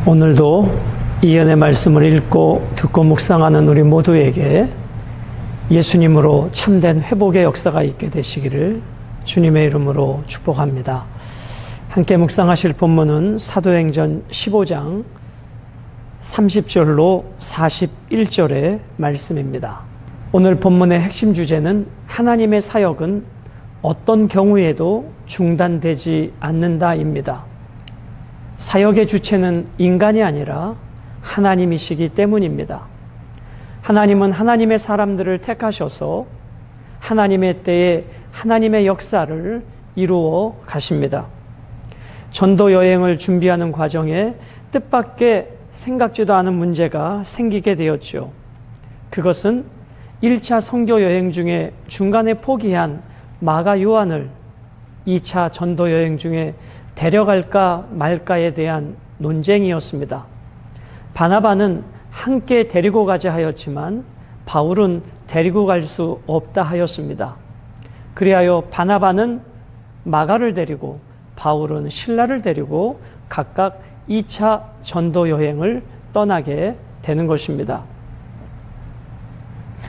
오늘도 이언의 말씀을 읽고 듣고 묵상하는 우리 모두에게 예수님으로 참된 회복의 역사가 있게 되시기를 주님의 이름으로 축복합니다. 함께 묵상하실 본문은 사도행전 15장 30절로 41절의 말씀입니다. 오늘 본문의 핵심 주제는 하나님의 사역은 어떤 경우에도 중단되지 않는다입니다. 사역의 주체는 인간이 아니라 하나님이시기 때문입니다. 하나님은 하나님의 사람들을 택하셔서 하나님의 때에 하나님의 역사를 이루어 가십니다. 전도 여행을 준비하는 과정에 뜻밖의 생각지도 않은 문제가 생기게 되었죠. 그것은 1차 선교 여행 중에 중간에 포기한 마가 요한을 2차 전도 여행 중에 데려갈까 말까에 대한 논쟁이었습니다. 바나바는 함께 데리고 가자 하였지만 바울은 데리고 갈 수 없다 하였습니다. 그리하여 바나바는 마가를 데리고 바울은 실라를 데리고 각각 2차 전도 여행을 떠나게 되는 것입니다.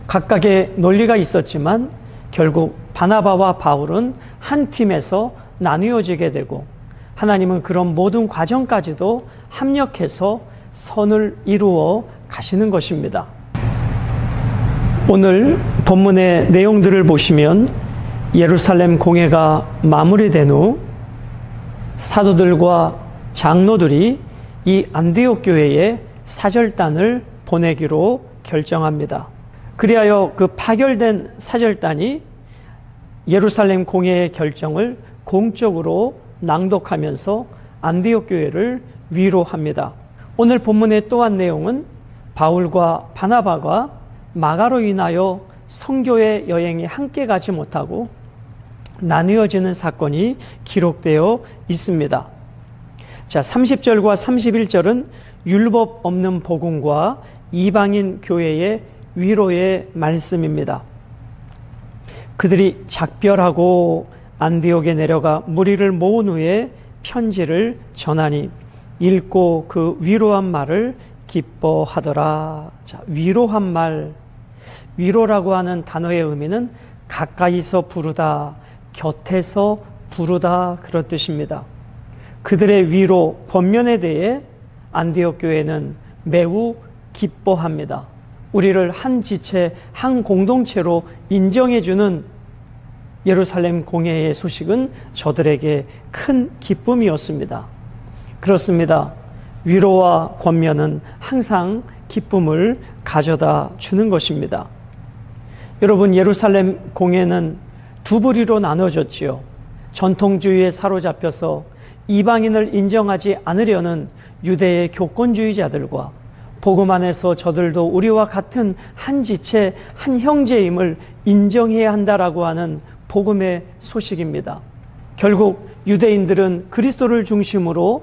각각의 논리가 있었지만 결국 바나바와 바울은 한 팀에서 나누어지게 되고 하나님은 그런 모든 과정까지도 합력해서 선을 이루어 가시는 것입니다. 오늘 본문의 내용들을 보시면 예루살렘 공회가 마무리된 후 사도들과 장로들이 이 안디옥 교회에 사절단을 보내기로 결정합니다. 그리하여 그 파결된 사절단이 예루살렘 공회의 결정을 공적으로 낭독하면서 안디옥 교회를 위로합니다. 오늘 본문의 또 한 내용은 바울과 바나바가 마가로 인하여 선교의 여행에 함께 가지 못하고 나누어지는 사건이 기록되어 있습니다. 자, 30절과 31절은 율법 없는 복음과 이방인 교회의 위로의 말씀입니다. 그들이 작별하고 안디옥에 내려가 무리를 모은 후에 편지를 전하니 읽고 그 위로한 말을 기뻐하더라. 자, 위로한 말. 위로라고 하는 단어의 의미는 가까이서 부르다, 곁에서 부르다 그런 뜻입니다. 그들의 위로, 권면에 대해 안디옥 교회는 매우 기뻐합니다. 우리를 한 지체, 한 공동체로 인정해주는 예루살렘 공회의 소식은 저들에게 큰 기쁨이었습니다. 그렇습니다. 위로와 권면은 항상 기쁨을 가져다 주는 것입니다. 여러분, 예루살렘 공회는 두 부리로 나눠졌지요. 전통주의에 사로잡혀서 이방인을 인정하지 않으려는 유대의 교권주의자들과 복음 안에서 저들도 우리와 같은 한 지체, 한 형제임을 인정해야 한다라고 하는 복음의 소식입니다. 결국 유대인들은 그리스도를 중심으로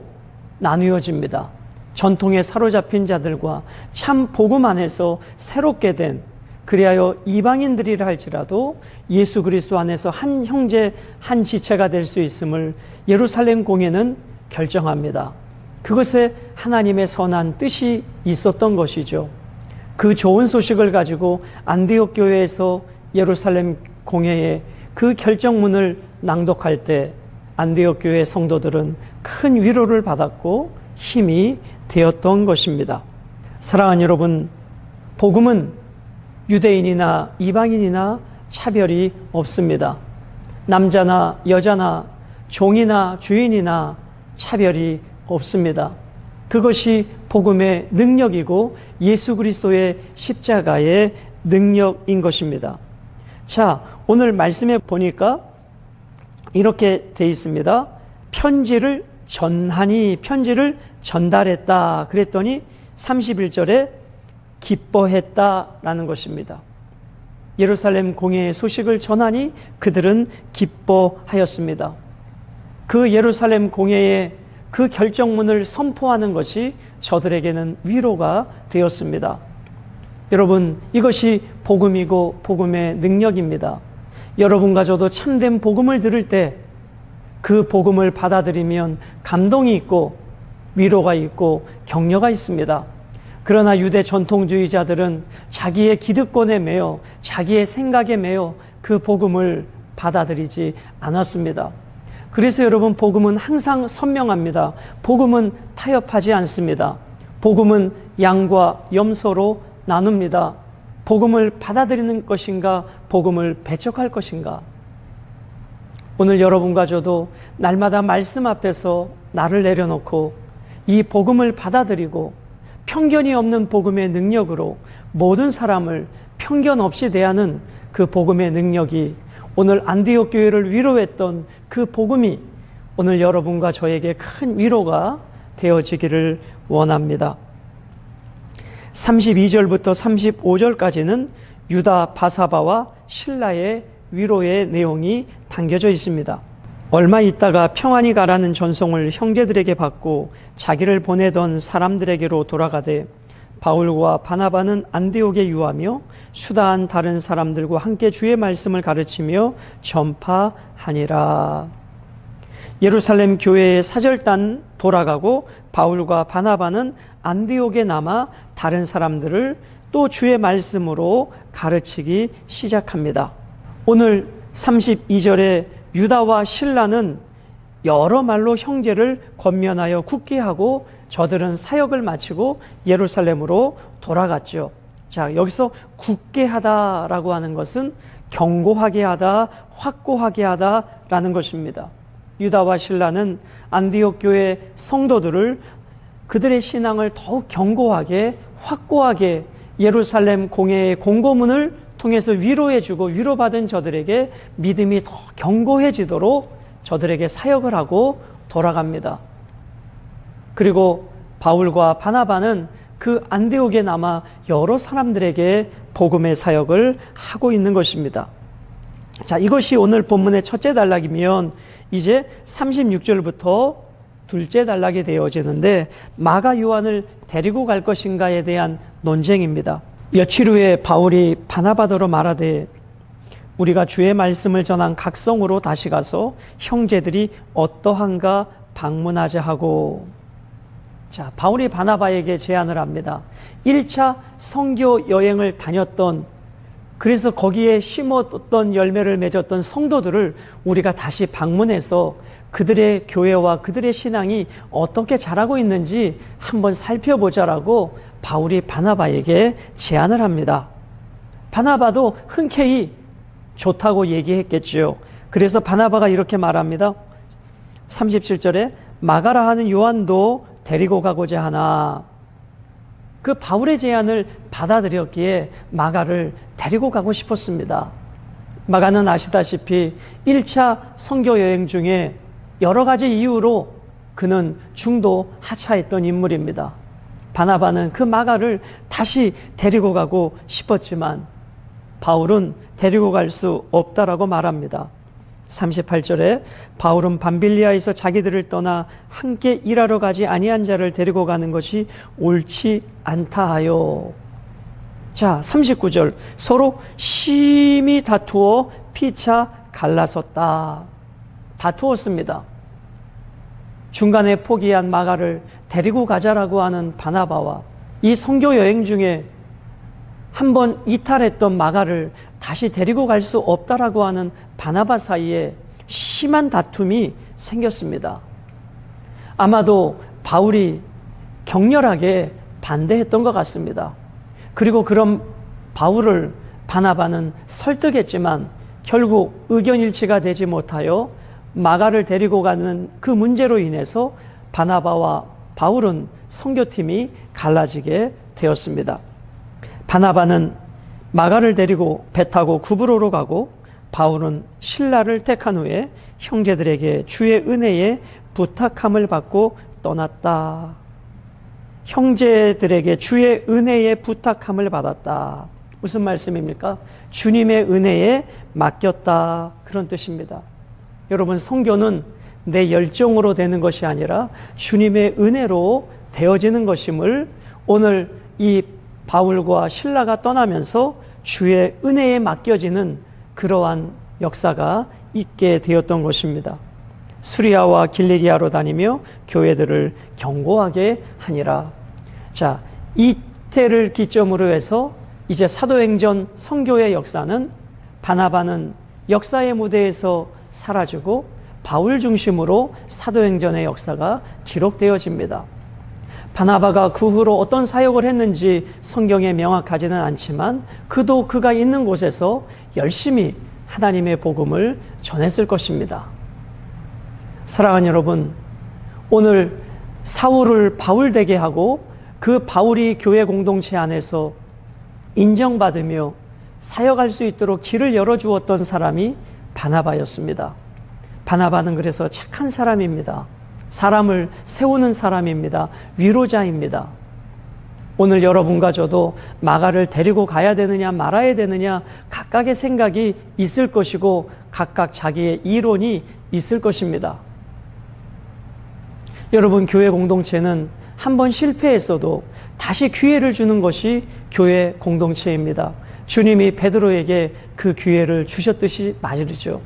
나누어집니다. 전통에 사로잡힌 자들과 참 복음 안에서 새롭게 된, 그리하여 이방인들이라 할지라도 예수 그리스도 안에서 한 형제, 한 지체가 될 수 있음을 예루살렘 공회는 결정합니다. 그것에 하나님의 선한 뜻이 있었던 것이죠. 그 좋은 소식을 가지고 안디옥 교회에서 예루살렘 공회에 그 결정문을 낭독할 때 안디옥 교회 성도들은 큰 위로를 받았고 힘이 되었던 것입니다. 사랑하는 여러분, 복음은 유대인이나 이방인이나 차별이 없습니다. 남자나 여자나 종이나 주인이나 차별이 없습니다. 그것이 복음의 능력이고 예수 그리스도의 십자가의 능력인 것입니다. 자, 오늘 말씀에 보니까 이렇게 돼 있습니다. 편지를 전하니, 편지를 전달했다 그랬더니 31절에 기뻐했다라는 것입니다. 예루살렘 공회의 소식을 전하니 그들은 기뻐하였습니다. 그 예루살렘 공회의 그 결정문을 선포하는 것이 저들에게는 위로가 되었습니다. 여러분, 이것이 복음이고 복음의 능력입니다. 여러분과 저도 참된 복음을 들을 때 그 복음을 받아들이면 감동이 있고 위로가 있고 격려가 있습니다. 그러나 유대 전통주의자들은 자기의 기득권에 매여 자기의 생각에 매여 그 복음을 받아들이지 않았습니다. 그래서 여러분, 복음은 항상 선명합니다. 복음은 타협하지 않습니다. 복음은 양과 염소로 나눕니다. 복음을 받아들이는 것인가, 복음을 배척할 것인가. 오늘 여러분과 저도 날마다 말씀 앞에서 나를 내려놓고 이 복음을 받아들이고 편견이 없는 복음의 능력으로 모든 사람을 편견 없이 대하는 그 복음의 능력이, 오늘 안디옥 교회를 위로했던 그 복음이 오늘 여러분과 저에게 큰 위로가 되어지기를 원합니다. 32절부터 35절까지는 유다 바사바와 실라의 위로의 내용이 담겨져 있습니다. 얼마 있다가 평안히 가라는 전송을 형제들에게 받고 자기를 보내던 사람들에게로 돌아가되 바울과 바나바는 안디옥에 유하며 수다한 다른 사람들과 함께 주의 말씀을 가르치며 전파하니라. 예루살렘 교회의 사절단 돌아가고 바울과 바나바는 안디옥에 남아 다른 사람들을 또 주의 말씀으로 가르치기 시작합니다. 오늘 32절에 유다와 실라는 여러 말로 형제를 권면하여 굳게 하고 저들은 사역을 마치고 예루살렘으로 돌아갔죠. 자, 여기서 굳게 하다라고 하는 것은 견고하게 하다, 확고하게 하다라는 것입니다. 유다와 실라는 안디옥 교회 성도들을 그들의 신앙을 더욱 견고하게, 확고하게 예루살렘 공회의 공고문을 통해서 위로해주고 위로받은 저들에게 믿음이 더 견고해지도록 저들에게 사역을 하고 돌아갑니다. 그리고 바울과 바나바는 그 안디옥에 남아 여러 사람들에게 복음의 사역을 하고 있는 것입니다. 자, 이것이 오늘 본문의 첫째 단락이면 이제 36절부터 둘째 단락이 되어지는데, 마가 요한을 데리고 갈 것인가에 대한 논쟁입니다. 며칠 후에 바울이 바나바더러 말하되 우리가 주의 말씀을 전한 각성으로 다시 가서 형제들이 어떠한가 방문하자 하고, 자, 바울이 바나바에게 제안을 합니다. 1차 선교 여행을 다녔던, 그래서 거기에 심었던 열매를 맺었던 성도들을 우리가 다시 방문해서 그들의 교회와 그들의 신앙이 어떻게 자라고 있는지 한번 살펴보자라고 바울이 바나바에게 제안을 합니다. 바나바도 흔쾌히 좋다고 얘기했겠죠. 그래서 바나바가 이렇게 말합니다. 37절에 마가라 하는 요한도 데리고 가고자 하나. 그 바울의 제안을 받아들였기에 마가를 데리고 가고 싶었습니다. 마가는 아시다시피 1차 선교 여행 중에 여러 가지 이유로 그는 중도 하차했던 인물입니다. 바나바는 그 마가를 다시 데리고 가고 싶었지만 바울은 데리고 갈 수 없다라고 말합니다. 38절에 바울은 밤빌리아에서 자기들을 떠나 함께 일하러 가지 아니한 자를 데리고 가는 것이 옳지 않다 하여. 자, 39절 서로 심히 다투어 피차 갈라섰다. 다투었습니다. 중간에 포기한 마가를 데리고 가자라고 하는 바나바와 이 선교 여행 중에 한번 이탈했던 마가를 다시 데리고 갈 수 없다라고 하는 바나바 사이에 심한 다툼이 생겼습니다. 아마도 바울이 격렬하게 반대했던 것 같습니다. 그리고 그런 바울을 바나바는 설득했지만 결국 의견 일치가 되지 못하여 마가를 데리고 가는 그 문제로 인해서 바나바와 바울은 선교팀이 갈라지게 되었습니다. 바나바는 마가를 데리고 배 타고 구브로로 가고 바울은 실라를 택한 후에 형제들에게 주의 은혜에 부탁함을 받고 떠났다. 형제들에게 주의 은혜에 부탁함을 받았다. 무슨 말씀입니까? 주님의 은혜에 맡겼다. 그런 뜻입니다. 여러분, 선교는 내 열정으로 되는 것이 아니라 주님의 은혜로 되어지는 것임을 오늘 이 바울과 실라가 떠나면서 주의 은혜에 맡겨지는 그러한 역사가 있게 되었던 것입니다. 수리아와 길리기아로 다니며 교회들을 경고하게 하니라. 자, 이때를 기점으로 해서 이제 사도행전 선교의 역사는 바나바는 역사의 무대에서 사라지고 바울 중심으로 사도행전의 역사가 기록되어집니다. 바나바가 그 후로 어떤 사역을 했는지 성경에 명확하지는 않지만 그도 그가 있는 곳에서 열심히 하나님의 복음을 전했을 것입니다. 사랑하는 여러분, 오늘 사울을 바울 되게 하고 그 바울이 교회 공동체 안에서 인정받으며 사역할 수 있도록 길을 열어주었던 사람이 바나바였습니다. 바나바는 그래서 착한 사람입니다. 사람을 세우는 사람입니다. 위로자입니다. 오늘 여러분과 저도 마가를 데리고 가야 되느냐 말아야 되느냐 각각의 생각이 있을 것이고 각각 자기의 이론이 있을 것입니다. 여러분, 교회 공동체는 한번 실패했어도 다시 기회를 주는 것이 교회 공동체입니다. 주님이 베드로에게 그 기회를 주셨듯이 말이죠.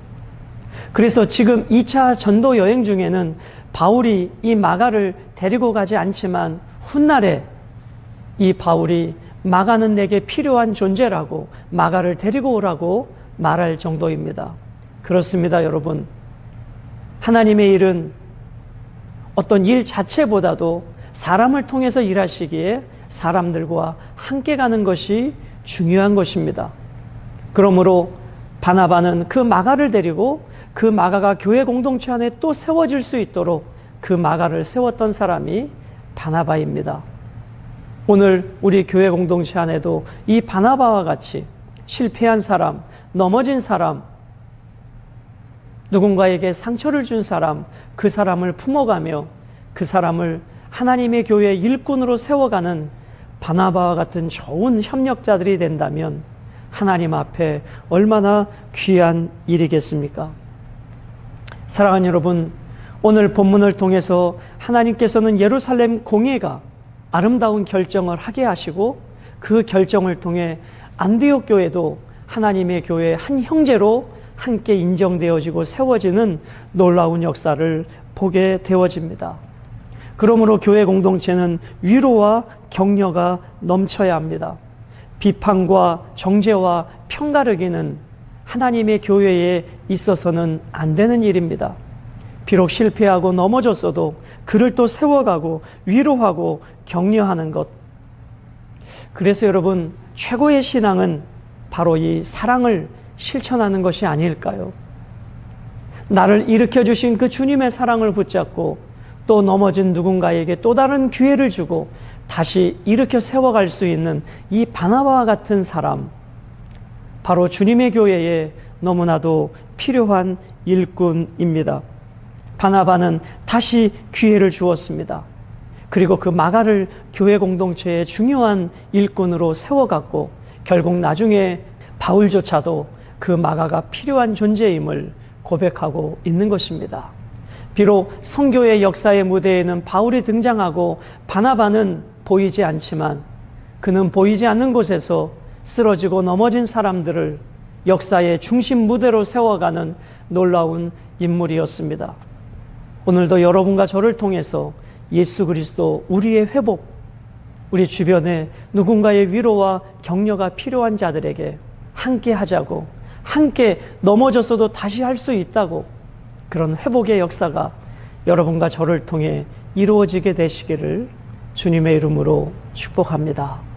그래서 지금 2차 전도 여행 중에는 바울이 이 마가를 데리고 가지 않지만 훗날에 이 바울이 마가는 내게 필요한 존재라고 마가를 데리고 오라고 말할 정도입니다. 그렇습니다, 여러분. 하나님의 일은 어떤 일 자체보다도 사람을 통해서 일하시기에 사람들과 함께 가는 것이 중요한 것입니다. 그러므로 바나바는 그 마가를 데리고 그 마가가 교회 공동체 안에 또 세워질 수 있도록 그 마가를 세웠던 사람이 바나바입니다. 오늘 우리 교회 공동체 안에도 이 바나바와 같이 실패한 사람, 넘어진 사람, 누군가에게 상처를 준 사람, 그 사람을 품어가며 그 사람을 하나님의 교회의 일꾼으로 세워가는 바나바와 같은 좋은 협력자들이 된다면 하나님 앞에 얼마나 귀한 일이겠습니까? 사랑하는 여러분, 오늘 본문을 통해서 하나님께서는 예루살렘 공회가 아름다운 결정을 하게 하시고 그 결정을 통해 안디옥 교회도 하나님의 교회의 한 형제로 함께 인정되어지고 세워지는 놀라운 역사를 보게 되어집니다. 그러므로 교회 공동체는 위로와 격려가 넘쳐야 합니다. 비판과 정죄와 편가르기는 하나님의 교회에 있어서는 안 되는 일입니다. 비록 실패하고 넘어졌어도 그를 또 세워가고 위로하고 격려하는 것. 그래서 여러분, 최고의 신앙은 바로 이 사랑을 실천하는 것이 아닐까요? 나를 일으켜주신 그 주님의 사랑을 붙잡고 또 넘어진 누군가에게 또 다른 기회를 주고 다시 일으켜 세워갈 수 있는 이 바나바와 같은 사람, 바로 주님의 교회에 너무나도 필요한 일꾼입니다. 바나바는 다시 기회를 주었습니다. 그리고 그 마가를 교회 공동체의 중요한 일꾼으로 세워갔고 결국 나중에 바울조차도 그 마가가 필요한 존재임을 고백하고 있는 것입니다. 비록 선교의 역사의 무대에는 바울이 등장하고 바나바는 보이지 않지만 그는 보이지 않는 곳에서 쓰러지고 넘어진 사람들을 역사의 중심 무대로 세워가는 놀라운 인물이었습니다. 오늘도 여러분과 저를 통해서 예수 그리스도 우리의 회복, 우리 주변에 누군가의 위로와 격려가 필요한 자들에게 함께 하자고, 함께 넘어졌어도 다시 할 수 있다고, 그런 회복의 역사가 여러분과 저를 통해 이루어지게 되시기를 주님의 이름으로 축복합니다.